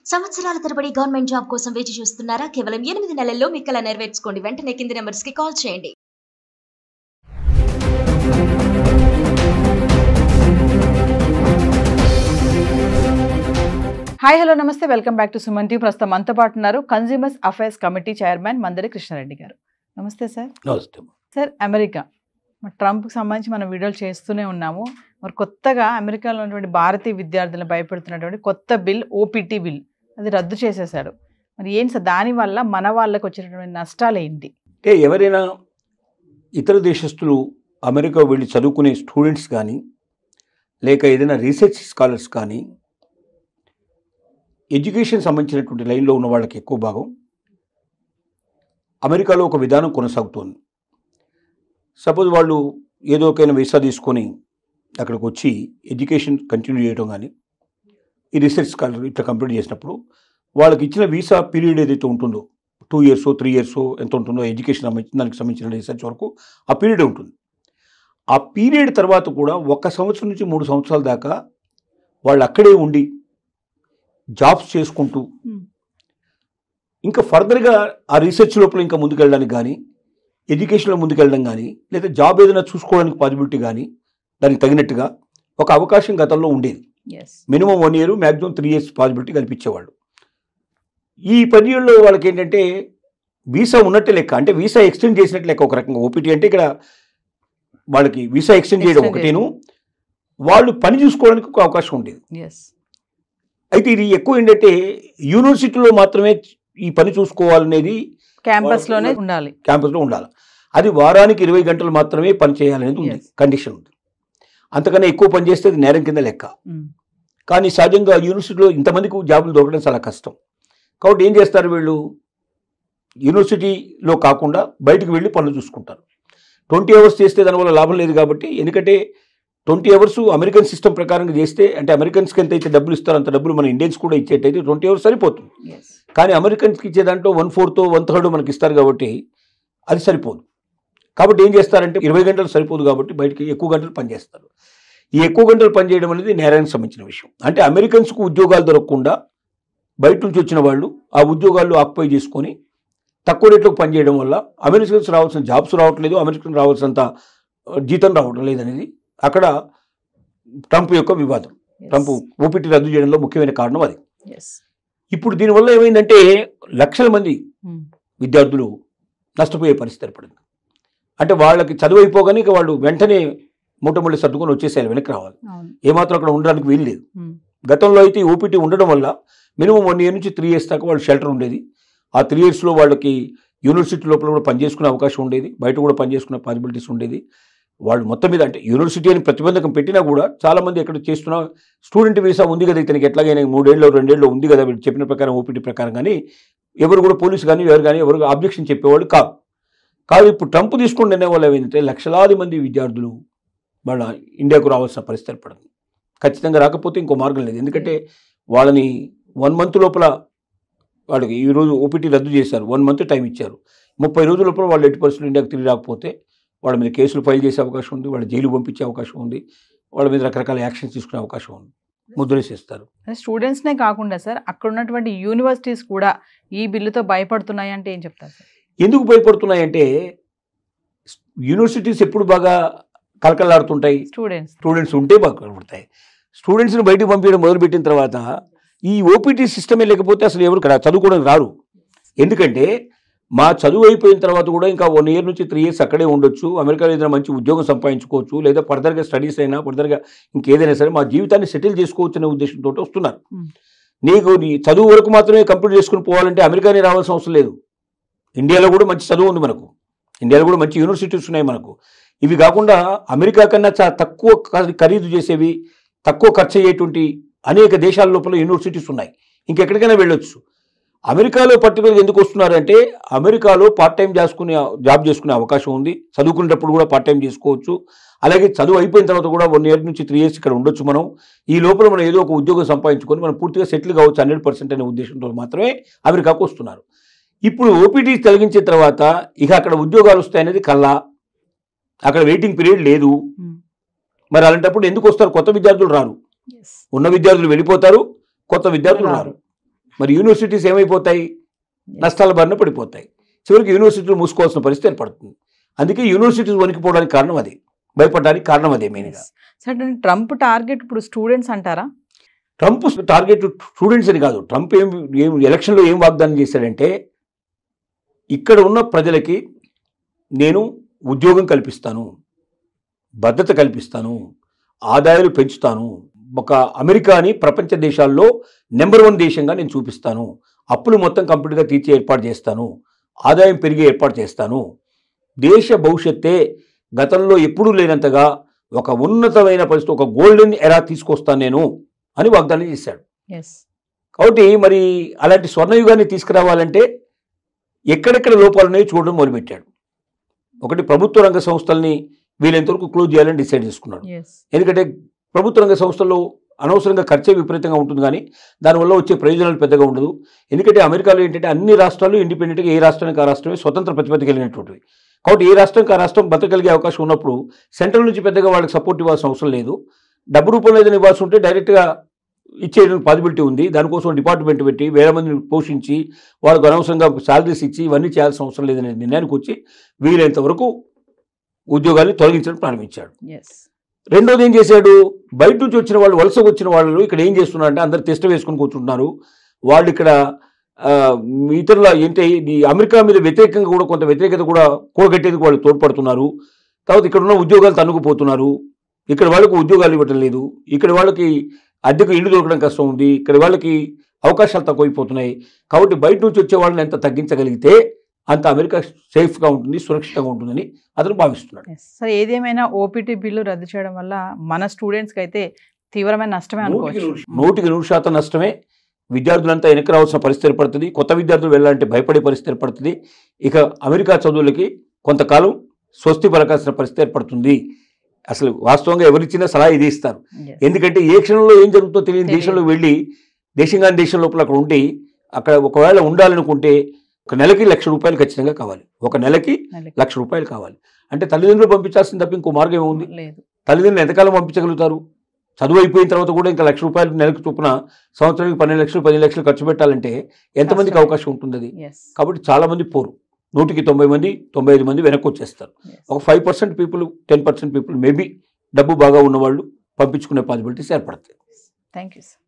సంవత్సరాల తరబడి government job కోసం వేచి చూస్తున్నారా? కేవలం 8 నెలల్లో మీ కల నెరవేర్చుకోండి. వెంటనే కింది నెంబర్స్ కి కాల్ చేయండి. హాయ్ హలో నమస్తే, welcome back to Suman TV. ప్రస్తుతం మనతో పాటు ఉన్నారు consumers affairs committee chairman Mandari Krishnareddy గారు. నమస్తే సార్. నమస్తే సార్, అమెరికా ట్రంప్కి సంబంధించి మనం వీడియోలు చేస్తూనే ఉన్నాము. మరి కొత్తగా అమెరికాలో ఉన్నటువంటి భారతీయ విద్యార్థులను భయపెడుతున్నటువంటి కొత్త బిల్, ఓపీటీ బిల్, అది రద్దు చేసేసాడు. మరి ఏంటి సార్, దానివల్ల మన వాళ్ళకి వచ్చినటువంటి నష్టాలు ఏంటి? అంటే ఎవరైనా ఇతర దేశస్తులు అమెరికా వెళ్ళి చదువుకునే స్టూడెంట్స్ కానీ, లేక ఏదైనా రీసెర్చ్ స్కాలర్స్ కానీ, ఎడ్యుకేషన్ సంబంధించినటువంటి లైన్లో ఉన్న వాళ్ళకి ఎక్కువ భాగం అమెరికాలో ఒక విధానం కొనసాగుతోంది. సపోజ్ వాళ్ళు ఏదో ఒకైనా వీసా తీసుకొని అక్కడికి వచ్చి ఎడ్యుకేషన్ కంటిన్యూ చేయడం కానీ, ఈ రీసెర్చ్ స్కాలర్ ఇట్లా కంప్లీట్ చేసినప్పుడు వాళ్ళకి ఇచ్చిన వీసా పీరియడ్ ఏదైతే ఉంటుందో 2 years 3 years ఎంత ఉంటుందో ఎడ్యుకేషన్ దానికి సంబంధించిన రీసెర్చ్ వరకు ఆ పీరియడ్ ఉంటుంది. ఆ పీరియడ్ తర్వాత కూడా 1 సంవత్సరం నుంచి 3 సంవత్సరాల దాకా వాళ్ళు అక్కడే ఉండి జాబ్స్ చేసుకుంటూ ఇంకా ఫర్దర్గా ఆ రీసెర్చ్ లోపల ఇంకా ముందుకెళ్ళడానికి కానీ, ఎడ్యుకేషన్లో ముందుకెళ్ళడం కానీ, లేదా జాబ్ ఏదైనా చూసుకోవడానికి పాసిబిలిటీ కానీ దానికి తగినట్టుగా ఒక అవకాశం గతంలో ఉండేది. Minimum 1 year, maximum 3 years possibility కల్పించేవాళ్ళు. ఈ పీరియడ్లో వాళ్ళకి ఏంటంటే వీసా ఉన్నట్టే లెక్క, అంటే వీసా ఎక్స్టెండ్ చేసినట్టు లెక్క. ఒక రకంగా ఓపీటీ అంటే ఇక్కడ వాళ్ళకి వీసా ఎక్స్టెండ్ చేయడం ఒకటేను, వాళ్ళు పని చూసుకోవడానికి ఒక అవకాశం ఉండేది. అయితే ఇది ఎక్కువ ఏంటంటే యూనివర్సిటీలో మాత్రమే ఈ పని చూసుకోవాలనేది, క్యాంపస్లోనే ఉండాలి, క్యాంపస్లో ఉండాలి. అది వారానికి 20 గంటలు మాత్రమే పని చేయాలనేది ఉంది, కండిషన్ ఉంది. అంతకన్నా ఎక్కువ పని చేస్తే అది నేరం కింద లెక్క. కానీ సహజంగా యూనివర్సిటీలో ఇంతమందికి జాబులు దొరకడం చాలా కష్టం. కాబట్టి ఏం చేస్తారు వీళ్ళు, యూనివర్సిటీలో కాకుండా బయటకు వెళ్ళి పనులు చూసుకుంటారు. 20 hours చేస్తే దానివల్ల లాభం లేదు కాబట్టి, ఎందుకంటే 20 hours అమెరికన్ సిస్టమ్ ప్రకారంగా చేస్తే, అంటే అమెరికన్స్కి ఎంత అయితే డబ్బులు ఇస్తారో అంత డబ్బులు మన ఇండియన్స్ కూడా ఇచ్చేటైతే 20 hours సరిపోతుంది. కానీ అమెరికన్స్కి ఇచ్చే దాంట్లో 1/4 1/3 మనకి ఇస్తారు కాబట్టి అది సరిపోదు. కాబట్టి ఏం చేస్తారంటే 20 గంటలు సరిపోదు కాబట్టి బయటకి ఎక్కువ గంటలు పనిచేస్తారు. ఈ ఎక్కువ గంటలు పనిచేయడం అనేది నేరానికి సంబంధించిన విషయం. అంటే అమెరికన్స్కు ఉద్యోగాలు దొరకకుండా బయట నుంచి వచ్చిన వాళ్ళు ఆ ఉద్యోగాలు ఆక్యుపై చేసుకొని తక్కువ రేట్లకు పనిచేయడం వల్ల అమెరికన్స్ రావాల్సిన జాబ్స్ రావట్లేదు, అమెరికన్ రావాల్సినంత జీతం రావడం లేదనేది అక్కడ ట్రంప్ యొక్క వివాదం. ట్రంప్ ఓపీటీ రద్దు చేయడంలో ముఖ్యమైన కారణం అది. ఇప్పుడు దీనివల్ల ఏమైందంటే లక్షల మంది విద్యార్థులు నష్టపోయే పరిస్థితి ఏర్పడింది. అంటే వాళ్ళకి చదువు అయిపోగానే ఇక వాళ్ళు వెంటనే మూటముళ్ళు సర్దుకొని వచ్చేసేయాలి, వెనక్కి రావాలి. ఏమాత్రం అక్కడ ఉండడానికి వీలు లేదు. గతంలో అయితే ఓపీటీ ఉండడం వల్ల మినిమం 1 year నుంచి 3 years దాకా వాళ్ళు షెల్టర్ ఉండేది. ఆ 3 yearsలో వాళ్ళకి యూనివర్సిటీ లోపల కూడా పనిచేసుకునే అవకాశం ఉండేది, బయట కూడా పనిచేసుకునే పాసిబిలిటీస్ ఉండేది. వాళ్ళు మొత్తం మీద అంటే యూనివర్సిటీ అని ప్రతిబంధకం పెట్టినా కూడా చాలామంది ఎక్కడ చేస్తున్నా స్టూడెంట్ వీసా ఉంది కదా ఇతనికి, ఎట్లాగైనా 3 ఏళ్ళు 2 ఏళ్ళు ఉంది కదా వీళ్ళు చెప్పిన ప్రకారం ఓపీటీ ప్రకారం, కానీ ఎవరు కూడా పోలీసు కానీ ఎవరు ఆబ్జెక్షన్ చెప్పేవాళ్ళు కాదు. ఇప్పుడు ట్రంప్ తీసుకుని నిర్ణయం వల్ల ఏమైందంటే లక్షలాది మంది విద్యార్థులు వాళ్ళ ఇండియాకు రావాల్సిన పరిస్థితి ఏర్పడింది. ఖచ్చితంగా రాకపోతే ఇంకో మార్గం లేదు. ఎందుకంటే వాళ్ళని 1 month లోపల వాళ్ళకి ఈరోజు ఓపీటీ రద్దు చేశారు, 1 month టైం ఇచ్చారు. 30 రోజుల లోపల వాళ్ళు 80% ఇండియాకు తిరిగి రాకపోతే వాళ్ళ మీద కేసులు ఫైల్ చేసే అవకాశం ఉంది, వాళ్ళ జైలు పంపించే అవకాశం ఉంది, వాళ్ళ మీద రకరకాల యాక్షన్స్ తీసుకునే అవకాశం ఉంది, ముద్రేసేస్తారు. స్టూడెంట్స్నే కాకుండా సార్, అక్కడ ఉన్నటువంటి యూనివర్సిటీస్ కూడా ఈ బిల్లుతో భయపడుతున్నాయి అంటే ఏం చెప్తారు సార్? ఎందుకు భయపడుతున్నాయంటే యూనివర్సిటీస్ ఎప్పుడు బాగా కలకలాడుతుంటాయి, స్టూడెంట్స్ ఉంటే బాగా కలపడతాయి. స్టూడెంట్స్ని బయటకు పంపించడం మొదలుపెట్టిన తర్వాత ఈ ఓపీటీ సిస్టమే లేకపోతే అసలు ఎవరు చదువుకోవడానికి రారు. ఎందుకంటే మా చదువు అయిపోయిన తర్వాత కూడా ఇంకా 1 year నుంచి 3 years అక్కడే ఉండొచ్చు, అమెరికాలో ఏదైనా మంచి ఉద్యోగం సంపాదించుకోవచ్చు, లేదా ఫర్దర్గా స్టడీస్ అయినా ఫర్దర్గా ఇంకేదైనా సరే మా జీవితాన్ని సెటిల్ చేసుకోవచ్చు అనే ఉద్దేశంతో వస్తున్నారు. నీకు నీ చదువు వరకు మాత్రమే కంప్లీట్ చేసుకుని పోవాలంటే అమెరికానే రావాల్సిన అవసరం లేదు. ఇండియాలో కూడా మంచి చదువు ఉంది మనకు, ఇండియాలో కూడా మంచి యూనివర్సిటీస్ ఉన్నాయి మనకు. ఇవి కాకుండా అమెరికా కన్నా తక్కువ ఖరీదు చేసేవి, తక్కువ ఖర్చు అయ్యేటువంటి అనేక దేశాల లోపల యూనివర్సిటీస్ ఉన్నాయి, ఇంకెక్కడికైనా వెళ్ళొచ్చు. అమెరికాలో పర్టికులర్గా ఎందుకు వస్తున్నారంటే అమెరికాలో పార్ట్ టైం జాబ్ చేసుకునే అవకాశం ఉంది, చదువుకునేటప్పుడు కూడా పార్ట్ టైం చేసుకోవచ్చు. అలాగే చదువు అయిపోయిన తర్వాత కూడా 1 year నుంచి 3 years ఇక్కడ ఉండొచ్చు. మనం ఈ లోపల మనం ఏదో ఒక ఉద్యోగం సంపాదించుకొని మనం పూర్తిగా సెటిల్ కావచ్చు 100% అనే ఉద్దేశంతో మాత్రమే అమెరికాకు వస్తున్నారు. ఇప్పుడు ఓపీటీ తొలగించిన తర్వాత ఇక అక్కడ ఉద్యోగాలు వస్తాయనేది కల్లా, అక్కడ వెయిటింగ్ పీరియడ్ లేదు. మరి అలాంటప్పుడు ఎందుకు వస్తారు? కొత్త విద్యార్థులు రారు, ఉన్న విద్యార్థులు వెళ్ళిపోతారు, కొత్త విద్యార్థులు రారు. మరి యూనివర్సిటీస్ ఏమైపోతాయి? నష్టాల బారిన పడిపోతాయి. చివరికి యూనివర్సిటీలు మూసుకోవాల్సిన పరిస్థితి ఏర్పడుతుంది. అందుకే యూనివర్సిటీస్ వణికిపోవడానికి కారణం అది, భయపడడానికి కారణం అదే మెయిన్గా. సరే, ట్రంప్ టార్గెట్ ఇప్పుడు స్టూడెంట్స్ అంటారా? ట్రంప్ టార్గెట్ స్టూడెంట్స్ అని కాదు. ట్రంప్ ఏం ఎలక్షన్లో ఏం వాగ్దానం చేశాడంటే, ఇక్కడ ఉన్న ప్రజలకి నేను ఉద్యోగం కల్పిస్తాను, భద్రత కల్పిస్తాను, ఆదాయాలు పెంచుతాను, ఒక అమెరికాని ప్రపంచ దేశాల్లో నెంబర్ 1 దేశంగా నేను చూపిస్తాను, అప్పులు మొత్తం కంప్లీట్గా తీర్చి ఏర్పాటు చేస్తాను, ఆదాయం పెరిగి ఏర్పాటు చేస్తాను, దేశ భవిష్యత్తే గతంలో ఎప్పుడూ లేనంతగా ఒక ఉన్నతమైన పరిస్థితి, ఒక గోల్డెన్ ఎరా తీసుకొస్తాను నేను అని వాగ్దానం చేశాడు. కాబట్టి మరి అలాంటి స్వర్ణయుగాన్ని తీసుకురావాలంటే ఎక్కడెక్కడ లోపాలు ఉన్నాయో చూడడం మొదలుపెట్టాడు. ఒకటి, ప్రభుత్వ రంగ సంస్థల్ని వీలైనంతవరకు క్లోజ్ చేయాలని డిసైడ్ చేసుకున్నాడు. ఎందుకంటే ప్రభుత్వ రంగ సంస్థల్లో అనవసరంగా ఖర్చే విపరీతంగా ఉంటుంది, కానీ దానివల్ల వచ్చే ప్రయోజనాలు పెద్దగా ఉండదు. ఎందుకంటే అమెరికాలో ఏంటంటే అన్ని రాష్ట్రాలు ఇండిపెండెంట్గా ఏ రాష్ట్రానికి ఆ రాష్ట్రమే స్వతంత్ర ప్రతిపత్తి కలిగినటువంటివి. కాబట్టి ఏ రాష్ట్రానికి ఆ రాష్ట్రం బతకగలిగే అవకాశం ఉన్నప్పుడు సెంట్రల్ నుంచి పెద్దగా వాళ్ళకి సపోర్ట్ ఇవ్వాల్సిన అవసరం లేదు. డబ్బు రూపంలో ఏదైనా ఇవ్వాల్సి ఉంటే డైరెక్ట్గా ఇచ్చేయడానికి పాసిబిలిటీ ఉంది. దానికోసం డిపార్ట్మెంట్ పెట్టి వేల మందిని పోషించి వాళ్ళకు అనవసరంగా శాలరీస్ ఇచ్చి ఇవన్నీ చేయాల్సిన అవసరం లేదనే నిర్ణయానికి వచ్చి వీలైనంత వరకు ఉద్యోగాన్ని తొలగించడం ప్రారంభించాడు. రెండోది ఏం చేశాడు, బయట నుంచి వచ్చిన వాళ్ళు, వలసకు వచ్చిన వాళ్ళు ఇక్కడ ఏం చేస్తున్నారంటే అందరు టెస్ట్ వేసుకొని కూర్చుంటున్నారు. వాళ్ళు ఇక్కడ ఇతరుల ఏంటి ఈ అమెరికా మీద వ్యతిరేకంగా కూడా కొంత వ్యతిరేకత కూడా కూడగట్టేందుకు వాళ్ళు తోడ్పడుతున్నారు. తర్వాత ఇక్కడ ఉన్న ఉద్యోగాలు తన్నుకుపోతున్నారు. ఇక్కడ వాళ్ళకు ఉద్యోగాలు ఇవ్వటం లేదు. ఇక్కడ వాళ్ళకి అద్దెకు ఇల్లు దొరకడం కష్టం ఉంది. ఇక్కడ వాళ్ళకి అవకాశాలు తక్కువైపోతున్నాయి. కాబట్టి బయట నుంచి వచ్చే వాళ్ళని ఎంత తగ్గించగలిగితే అంత అమెరికా సేఫ్గా ఉంటుంది, సురక్షితంగా ఉంటుందని అతను భావిస్తున్నాడు. సరే, ఏదేమైనా ఓపీటీ బిల్లు రద్దు చేయడం వల్ల మన స్టూడెంట్స్కి అయితే తీవ్రమైన నష్టమే అనుకోవచ్చు. 100% నష్టమే. విద్యార్థులంతా వెనక్కి రావాల్సిన పరిస్థితి ఏర్పడుతుంది. కొత్త విద్యార్థులు వెళ్ళాలంటే భయపడే పరిస్థితి ఏర్పడుతుంది. ఇక అమెరికా చదువులకి కొంతకాలం స్వస్తి పలకాల్సిన పరిస్థితి ఏర్పడుతుంది. అసలు వాస్తవంగా ఎవరిచ్చినా సలహా ఇది ఇస్తారు. ఎందుకంటే ఏ క్షణంలో ఏం జరుగుతుందో తెలియని దేశంలో వెళ్ళి దేశంగాని దేశం లోపల అక్కడ ఉండి అక్కడ ఒకవేళ ఉండాలనుకుంటే ఒక నెలకి ₹1,00,000 ఖచ్చితంగా కావాలి. ఒక నెలకి ₹1,00,000 కావాలి. అంటే తల్లిదండ్రులు పంపించాల్సిన తప్ప ఇంకో మార్గం ఏముంది? తల్లిదండ్రులు ఎంతకాలం పంపించగలుగుతారు? చదువు అయిపోయిన తర్వాత కూడా ఇంకా ₹1,00,000 నెలకు చొప్పున సంవత్సరానికి 12 లక్షలు 10 లక్షలు ఖర్చు పెట్టాలంటే ఎంతమందికి అవకాశం ఉంటుంది అది? కాబట్టి చాలా మంది పోరు. 100కి 90 మంది 95 మంది వెనక్కి వచ్చేస్తారు. ఒక 5% పీపుల్ 10% పీపుల్ మేబీ డబ్బు బాగా ఉన్నవాళ్ళు పంపించుకునే పాసిబిలిటీస్ ఏర్పడతాయి. Thank you sir.